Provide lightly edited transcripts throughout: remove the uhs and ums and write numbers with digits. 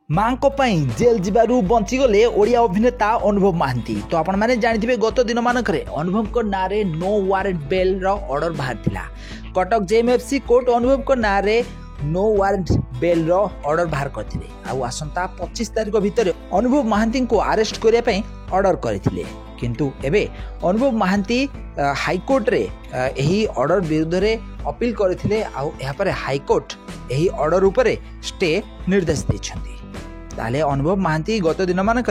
माँ जेल जीवारू बंचीगले ओडिया अभिनेता अनुभव महांती। तो आपण मैंने जानिथिबे गत दिन मानक अनुभव को नारे नो वारंट बेल रो ऑर्डर बाहर थिला। कटक जेएमएफसी कोर्ट अनुभव को नारे नो वारंट बेल रो ऑर्डर बाहर करथिले। आउ आसंता 25 तारिख भितर अनुभव महांती को अरेस्ट करिया पई ऑर्डर करथिले। किंतु एबे अनुभव महांती हाईकोर्ट रे एही ऑर्डर विरुद्ध रे अपील करथिले। आउ एहा पर हाईकोर्ट एही ऑर्डर ऊपर स्टे निर्देश दैछंती। ताले अनुभव महांती गत दिन मानक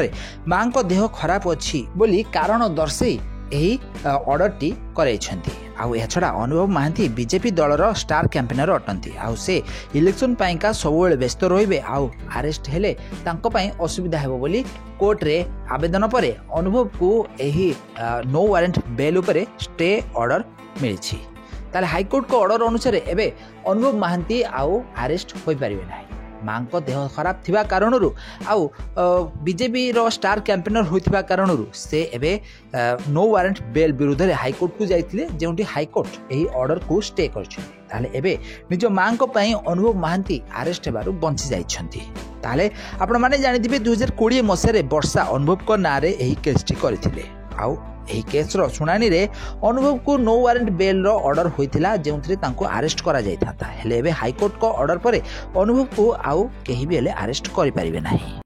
माँ को देह खराब अच्छी बोली कारण दर्शई यही ऑर्डर टी करैछंती। आउ एहा छड़ा अनुभव महांती बीजेपी दलर स्टार कैंपेनर अटंती। आउ से इलेक्शन पाइका सबुबेले व्यस्त रहिबे। आउ अरेस्ट हेले तांको पई असुविधा हेबो बोली कोर्ट रे आवेदन परे अनुभव को एही नो वारंट बेल उपरे स्टे ऑर्डर मिलिछि। ताले हाईकोर्ट को ऑर्डर अनुसार एबे अनुभव महांती आउ अरेस्ट होई परिबे नाही। माँ को देह खराब थिबा कारणरू आउ बीजेपी रो स्टार कैंपेनर होइथिबा कारणरू से एबे नो वारंट बेल विरुद्ध रे हाईकोर्ट को जाइथिले, जेउंटी हाईकोर्ट एही ऑर्डर को स्टे करछथि। ताले एबे निज माँ को पई अनुभव महांती अरेस्ट हेबारू बंची जाइछंती। ताले आपण माने जानिथिबे 2020 मसिया रे वर्षा अनुभव को नारे एही केसटी करथिले। आउ एही केस रो सुनानी रे अनुभव को नो वारंट बेल रो ऑर्डर होइथिला, जेउंथरे तांको अरेस्ट करा जाइथाता। हेले एबे हाईकोर्ट को ऑर्डर परे अनुभव को आउ केही भी हेले अरेस्ट करि परिबे नाही।